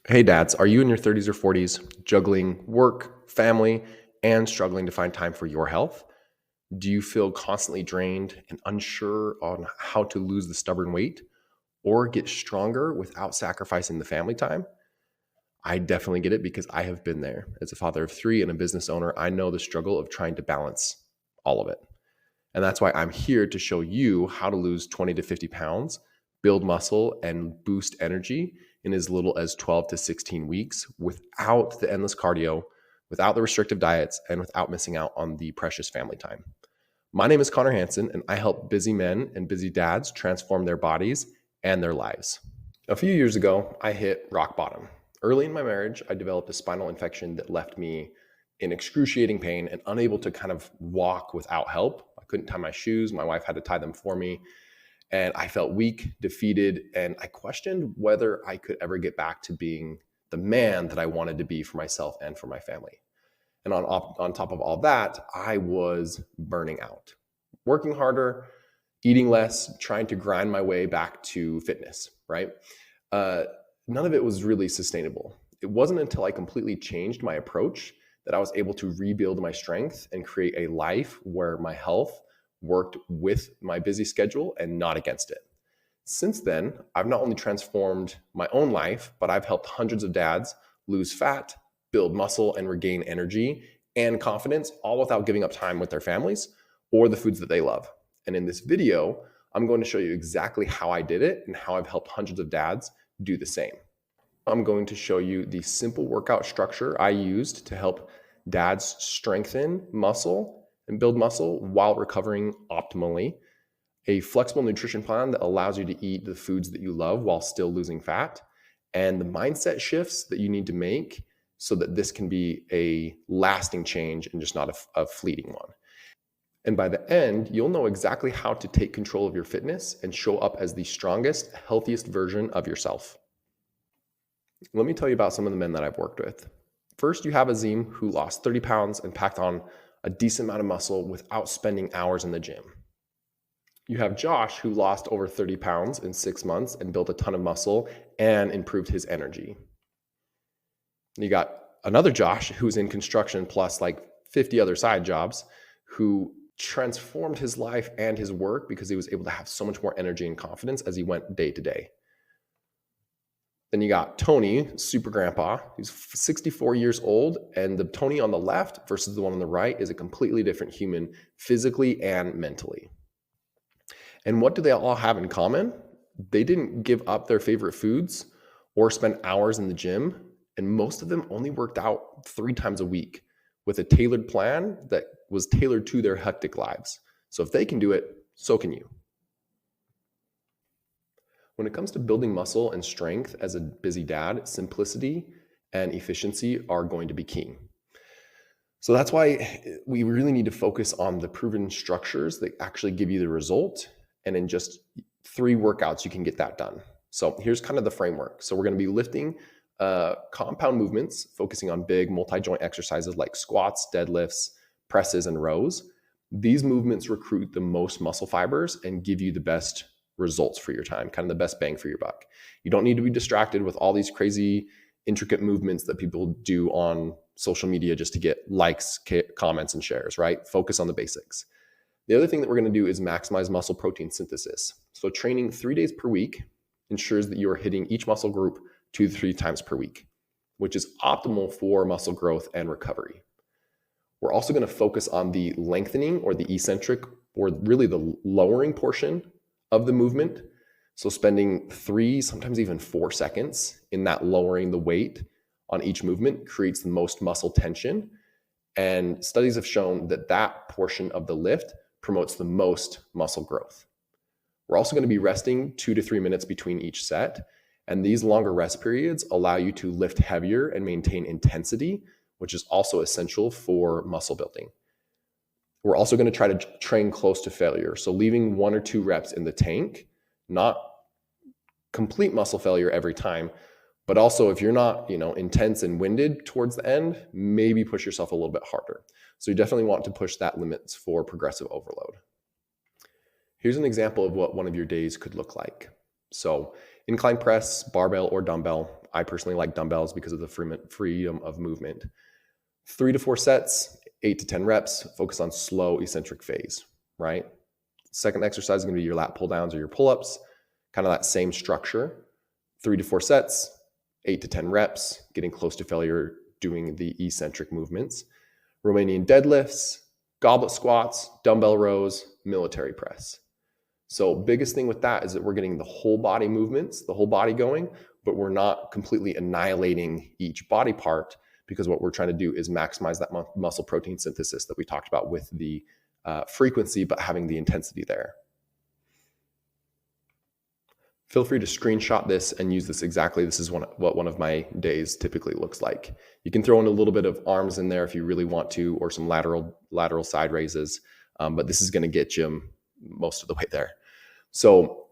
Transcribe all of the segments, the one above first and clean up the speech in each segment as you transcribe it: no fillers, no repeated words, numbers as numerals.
Hey dads, are you in your 30s or 40s juggling work, family, and struggling to find time for your health? Do you feel constantly drained and unsure on how to lose the stubborn weight or get stronger without sacrificing the family time? I definitely get it because I have been there. As a father of three and a business owner, I know the struggle of trying to balance all of it. And that's why I'm here to show you how to lose 20 to 50 pounds, build muscle, and boost energy in as little as 12 to 16 weeks without the endless cardio, without the restrictive diets, and without missing out on the precious family time. My name is Connor Hansen, and I help busy men and busy dads transform their bodies and their lives. A few years ago, I hit rock bottom. Early in my marriage, I developed a spinal infection that left me in excruciating pain and unable to kind of walk without help. I couldn't tie my shoes. My wife had to tie them for me. And I felt weak, defeated, and I questioned whether I could ever get back to being the man that I wanted to be for myself and for my family. And on top of all that, I was burning out, working harder, eating less, trying to grind my way back to fitness, right? Uh, None of it was really sustainable. It wasn't until I completely changed my approach that I was able to rebuild my strength and create a life where my health worked with my busy schedule and not against it. Since then, I've not only transformed my own life, but I've helped hundreds of dads lose fat, build muscle, and regain energy and confidence, all without giving up time with their families or the foods that they love. And in this video, I'm going to show you exactly how I did it and how I've helped hundreds of dads do the same. I'm going to show you the simple workout structure I used to help dads strengthen muscle and build muscle while recovering optimally, a flexible nutrition plan that allows you to eat the foods that you love while still losing fat, and the mindset shifts that you need to make so that this can be a lasting change and just not a fleeting one. And by the end, you'll know exactly how to take control of your fitness and show up as the strongest, healthiest version of yourself. Let me tell you about some of the men that I've worked with. First, you have Azim, who lost 30 pounds and packed on a decent amount of muscle without spending hours in the gym. You have Josh, who lost over 30 pounds in 6 months and built a ton of muscle and improved his energy. You got another Josh, who's in construction plus like 50 other side jobs, who transformed his life and his work because he was able to have so much more energy and confidence as he went day to day. Then you got Tony, super grandpa, who's 64 years old, and the Tony on the left versus the one on the right is a completely different human physically and mentally. And what do they all have in common? They didn't give up their favorite foods or spend hours in the gym, and most of them only worked out 3 times a week with a tailored plan that was tailored to their hectic lives. So if they can do it, so can you. When it comes to building muscle and strength as a busy dad, simplicity and efficiency are going to be key. So that's why we really need to focus on the proven structures that actually give you the result. And in just 3 workouts, you can get that done. So here's kind of the framework. So we're going to be lifting compound movements, focusing on big multi-joint exercises like squats, deadlifts, presses, and rows. These movements recruit the most muscle fibers and give you the best results for your time, kind of the best bang for your buck. You don't need to be distracted with all these crazy, intricate movements that people do on social media just to get likes, comments, and shares, right? Focus on the basics. The other thing that we're going to do is maximize muscle protein synthesis. So training 3 days per week ensures that you are hitting each muscle group 2 to 3 times per week, which is optimal for muscle growth and recovery. We're also going to focus on the lengthening or the eccentric or really the lowering portion of the movement. So spending 3, sometimes even 4 seconds in that lowering the weight on each movement creates the most muscle tension. And studies have shown that that portion of the lift promotes the most muscle growth. We're also going to be resting 2 to 3 minutes between each set. And these longer rest periods allow you to lift heavier and maintain intensity, which is also essential for muscle building. We're also going to try to train close to failure. So leaving 1 or 2 reps in the tank, not complete muscle failure every time, but also if you're not, intense and winded towards the end, maybe push yourself a little bit harder. So you definitely want to push that limits for progressive overload. Here's an example of what one of your days could look like. So incline press, barbell, or dumbbell, I personally like dumbbells because of the freedom of movement. 3 to 4 sets, 8 to 10 reps, focus on slow eccentric phase, right? Second exercise is going to be your lat pull downs or your pull-ups, kind of that same structure. 3 to 4 sets, 8 to 10 reps, getting close to failure doing the eccentric movements. Romanian deadlifts, goblet squats, dumbbell rows, military press. So biggest thing with that is that we're getting the whole body movements, the whole body going, but we're not completely annihilating each body part, because what we're trying to do is maximize that muscle protein synthesis that we talked about with the frequency, but having the intensity there. Feel free to screenshot this and use this exactly. This is what one of my days typically looks like. You can throw in a little bit of arms in there if you really want to, or some lateral side raises, but this is going to get you most of the way there. So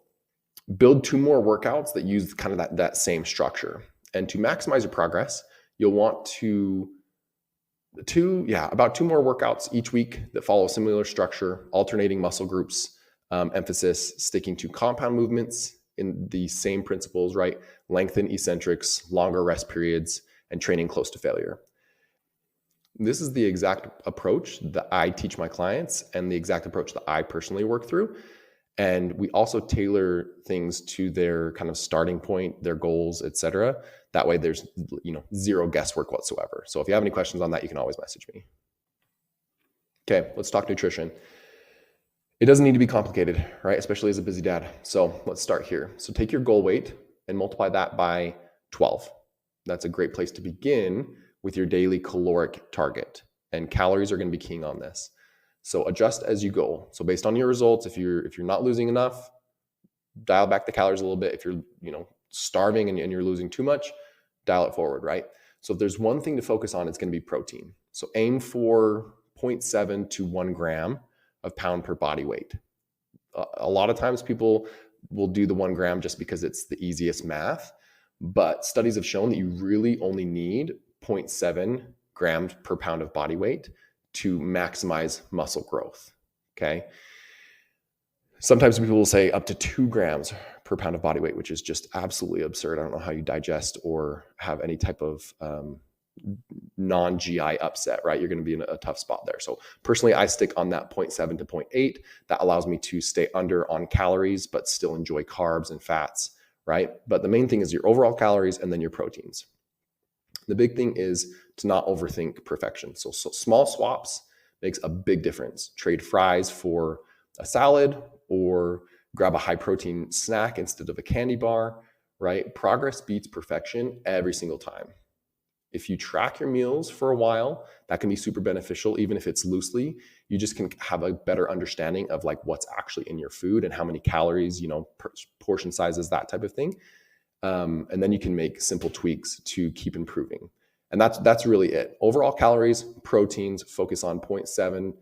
build 2 more workouts that use kind of that same structure. And to maximize your progress, you'll want to about 2 more workouts each week that follow a similar structure, alternating muscle groups, emphasis, sticking to compound movements in the same principles, right? Lengthen eccentrics, longer rest periods, and training close to failure. This is the exact approach that I teach my clients and the exact approach that I personally work through. And we also tailor things to their kind of starting point, their goals, etc. That way there's, zero guesswork whatsoever. So if you have any questions on that, you can always message me. Okay, let's talk nutrition. It doesn't need to be complicated, right? Especially as a busy dad. So let's start here. So take your goal weight and multiply that by 12. That's a great place to begin with your daily caloric target. And calories are going to be keying on this. So adjust as you go. So based on your results, if you're not losing enough, dial back the calories a little bit. If you're starving and you're losing too much, dial it forward, right? So if there's one thing to focus on, it's going to be protein. So aim for 0.7 to 1 gram of pound per body weight. A lot of times people will do the 1 gram just because it's the easiest math, but studies have shown that you really only need 0.7 grams per pound of body weight to maximize muscle growth, okay? Sometimes people will say up to 2 grams per pound of body weight, which is just absolutely absurd. I don't know how you digest or have any type of non-GI upset, right? You're going to be in a tough spot there. So personally, I stick on that 0.7 to 0.8. That allows me to stay under on calories, but still enjoy carbs and fats, right? But the main thing is your overall calories and then your proteins. The big thing is to not overthink perfection. So small swaps makes a big difference. Trade fries for a salad or grab a high protein snack instead of a candy bar, right? Progress beats perfection every single time. If you track your meals for a while, that can be super beneficial, even if it's loosely. You just can have a better understanding of like what's actually in your food and how many calories, portion sizes, that type of thing. And then you can make simple tweaks to keep improving. And that's really it. Overall calories, proteins, focus on 0.7,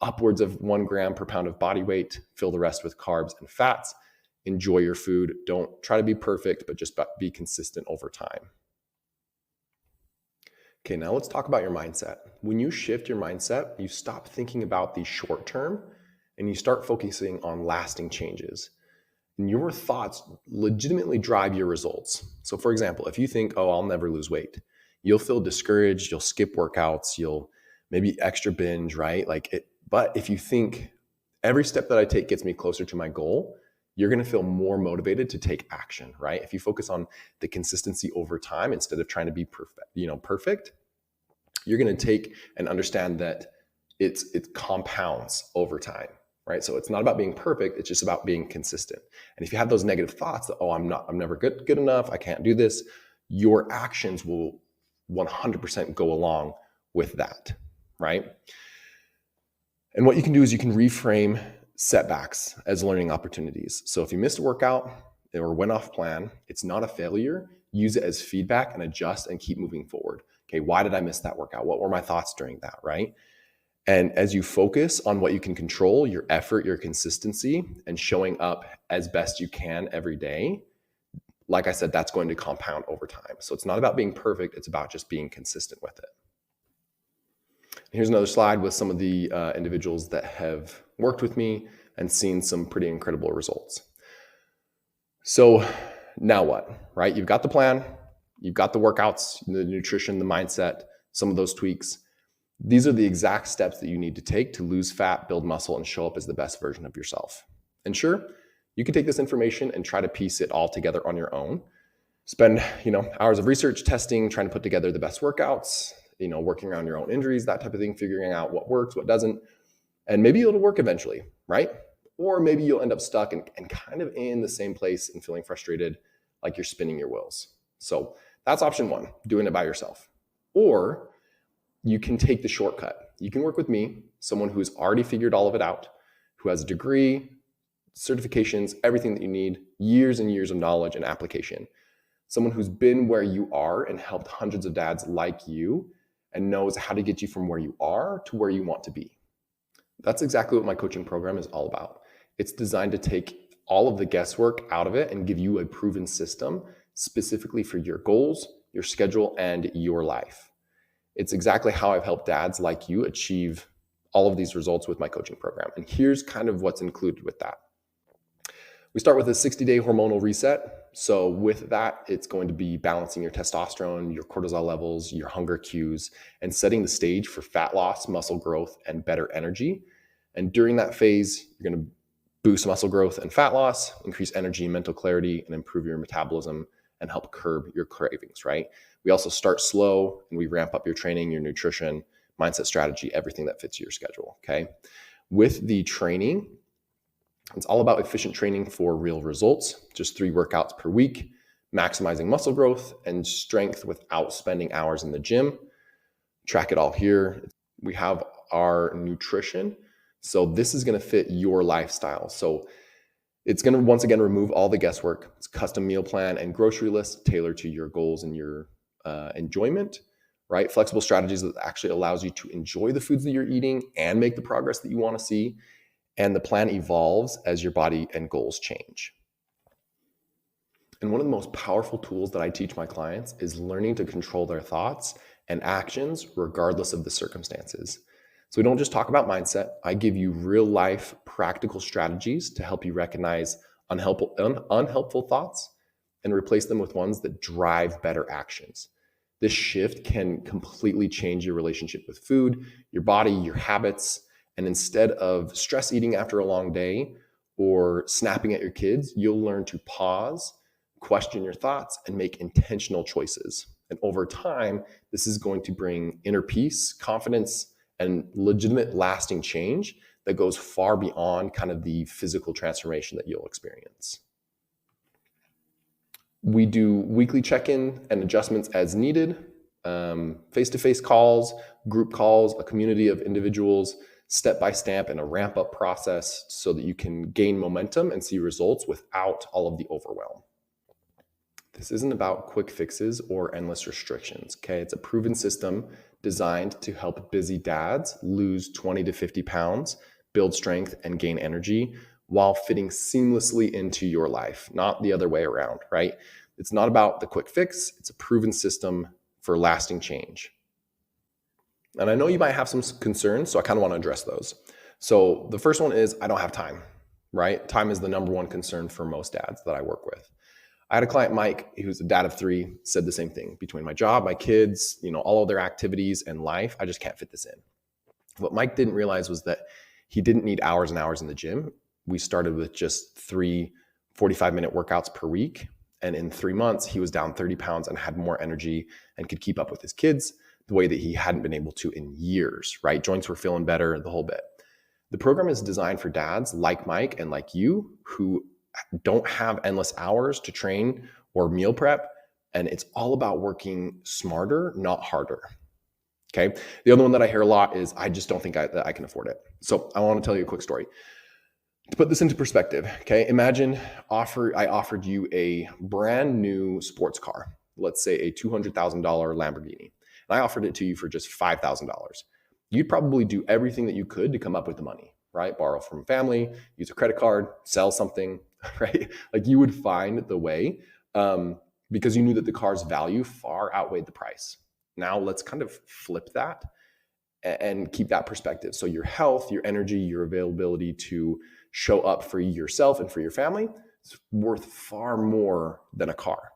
upwards of 1 gram per pound of body weight, fill the rest with carbs and fats. Enjoy your food. Don't try to be perfect, but just be consistent over time. Okay, now let's talk about your mindset. When you shift your mindset, you stop thinking about the short term and you start focusing on lasting changes. And your thoughts legitimately drive your results. So for example, if you think, oh, I'll never lose weight, you'll feel discouraged, you'll skip workouts, you'll maybe extra binge, right? But if you think every step that I take gets me closer to my goal, you're going to feel more motivated to take action, right? If you focus on the consistency over time instead of trying to be perfect, you're going to take and understand that it compounds over time, right? So it's not about being perfect, it's just about being consistent. And if you have those negative thoughts that, oh, I'm never good enough, I can't do this, your actions will 100% go along with that, right? And what you can do is you can reframe setbacks as learning opportunities. So if you missed a workout or went off plan, it's not a failure. Use it as feedback and adjust and keep moving forward. Okay, why did I miss that workout? What were my thoughts during that, right? And as you focus on what you can control, your effort, your consistency, and showing up as best you can every day, like I said, that's going to compound over time. So it's not about being perfect, it's about just being consistent with it. Here's another slide with some of the individuals that have worked with me and seen some pretty incredible results. So now what, right? You've got the plan, You've got the workouts, the nutrition, the mindset, some of those tweaks. These are the exact steps that you need to take to lose fat, build muscle, and show up as the best version of yourself. And sure, you can take this information and try to piece it all together on your own. Spend, hours of research, testing, trying to put together the best workouts, working around your own injuries, that type of thing, figuring out what works, what doesn't. And maybe it'll work eventually, right? Or maybe you'll end up stuck and kind of in the same place and feeling frustrated, like you're spinning your wheels. So that's option one, doing it by yourself. Or you can take the shortcut. You can work with me, someone who's already figured all of it out, who has a degree, certifications, everything that you need, years and years of knowledge and application. Someone who's been where you are and helped hundreds of dads like you and knows how to get you from where you are to where you want to be. That's exactly what my coaching program is all about. It's designed to take all of the guesswork out of it and give you a proven system specifically for your goals, your schedule, and your life. It's exactly how I've helped dads like you achieve all of these results with my coaching program. And here's kind of what's included with that. We start with a 60-day hormonal reset. So with that, it's going to be balancing your testosterone, your cortisol levels, your hunger cues, and setting the stage for fat loss, muscle growth, and better energy. And during that phase, you're going to boost muscle growth and fat loss, increase energy, mental clarity, and improve your metabolism and help curb your cravings, right? We also start slow and we ramp up your training, your nutrition, mindset strategy, everything that fits your schedule, okay? With the training, it's all about efficient training for real results, just 3 workouts per week, maximizing muscle growth and strength without spending hours in the gym. Track it all here. We have our nutrition. So this is going to fit your lifestyle. So it's going to, once again, remove all the guesswork. It's custom meal plan and grocery list tailored to your goals and your enjoyment, right? Flexible strategies that actually allows you to enjoy the foods that you're eating and make the progress that you want to see. And the plan evolves as your body and goals change. And one of the most powerful tools that I teach my clients is learning to control their thoughts and actions regardless of the circumstances. So we don't just talk about mindset. I give you real life practical strategies to help you recognize unhelpful thoughts and replace them with ones that drive better actions. This shift can completely change your relationship with food, your body, your habits. And instead of stress eating after a long day or snapping at your kids, you'll learn to pause, question your thoughts, and make intentional choices. And over time, this is going to bring inner peace, confidence, and legitimate lasting change that goes far beyond kind of the physical transformation that you'll experience. We do weekly check-in and adjustments as needed, face-to-face calls, group calls, a community of individuals, step-by-step, and a ramp-up process so that you can gain momentum and see results without all of the overwhelm. This isn't about quick fixes or endless restrictions, okay? It's a proven system designed to help busy dads lose 20 to 50 pounds, build strength, and gain energy while fitting seamlessly into your life, not the other way around, right? It's not about the quick fix. It's a proven system for lasting change. And I know you might have some concerns, so I kind of want to address those. So the first one is I don't have time, right? Time is the number one concern for most dads that I work with. I had a client, Mike, who's a dad of 3, said the same thing. Between my job, my kids, all of their activities and life, I just can't fit this in. What Mike didn't realize was that he didn't need hours and hours in the gym. We started with just 3 45-minute workouts per week. And in 3 months, he was down 30 pounds and had more energy and could keep up with his kids the way that he hadn't been able to in years, right? Joints were feeling better, the whole bit. The program is designed for dads like Mike and like you who don't have endless hours to train or meal prep. And it's all about working smarter, not harder. Okay. The other one that I hear a lot is I just don't think that I can afford it. So I want to tell you a quick story. To put this into perspective, okay, imagine I offered you a brand new sports car, let's say a $200,000 Lamborghini, and I offered it to you for just $5,000. You'd probably do everything that you could to come up with the money, right? Borrow from family, use a credit card, sell something, right? Like you would find the way because you knew that the car's value far outweighed the price. Now let's kind of flip that and keep that perspective. So your health, your energy, your availability to show up for yourself and for your family is worth far more than a car.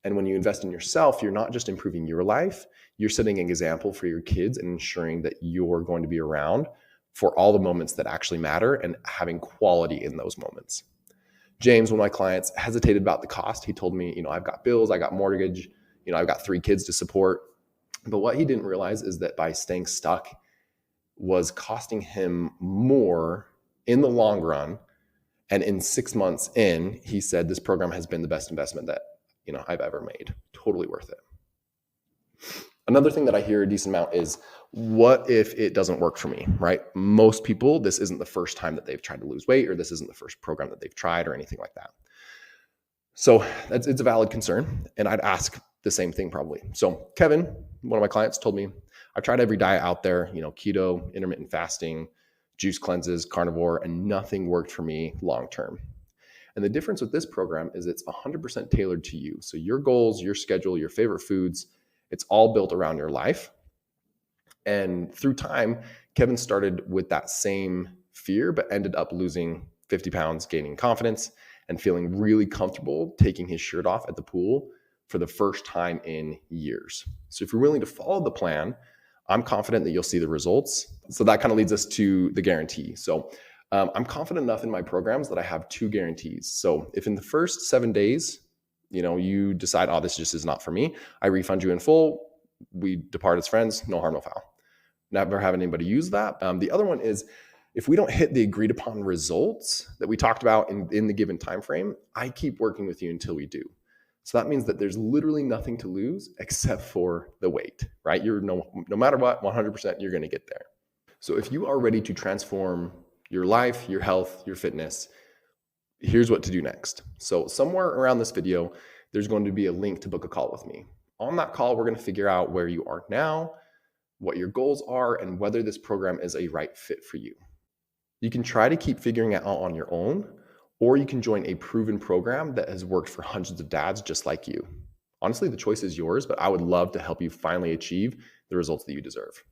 And when you invest in yourself, you're not just improving your life, you're setting an example for your kids and ensuring that you're going to be around for all the moments that actually matter and having quality in those moments. James, one of my clients, hesitated about the cost. He told me, I've got bills, I got mortgage, I've got 3 kids to support. But what he didn't realize is that by staying stuck was costing him more in the long run. And in 6 months in, he said, this program has been the best investment that, I've ever made. Totally worth it. Another thing that I hear a decent amount is, what if it doesn't work for me, right? Most people, this isn't the first time that they've tried to lose weight, or this isn't the first program that they've tried or anything like that. So it's a valid concern. And I'd ask the same thing probably. So Kevin, one of my clients, told me, I've tried every diet out there, keto, intermittent fasting, juice cleanses, carnivore, and nothing worked for me long-term. And the difference with this program is it's 100% tailored to you. So your goals, your schedule, your favorite foods, it's all built around your life. And through time, Kevin started with that same fear, but ended up losing 50 pounds, gaining confidence, and feeling really comfortable taking his shirt off at the pool for the first time in years. So if you're willing to follow the plan, I'm confident that you'll see the results. So that kind of leads us to the guarantee. So I'm confident enough in my programs that I have 2 guarantees. So if in the first 7 days, you decide, oh, this just is not for me, I refund you in full. We depart as friends, no harm, no foul. Never have anybody use that. The other one is, if we don't hit the agreed upon results that we talked about in the given time frame, I keep working with you until we do. So that means that there's literally nothing to lose except for the weight, right? You're no matter what, 100% you're going to get there. So if you are ready to transform your life, your health, your fitness, here's what to do next. So somewhere around this video, there's going to be a link to book a call with me. On that call, we're going to figure out where you are now, what your goals are, and whether this program is a right fit for you. You can try to keep figuring it out on your own, or you can join a proven program that has worked for hundreds of dads just like you. Honestly, the choice is yours, but I would love to help you finally achieve the results that you deserve.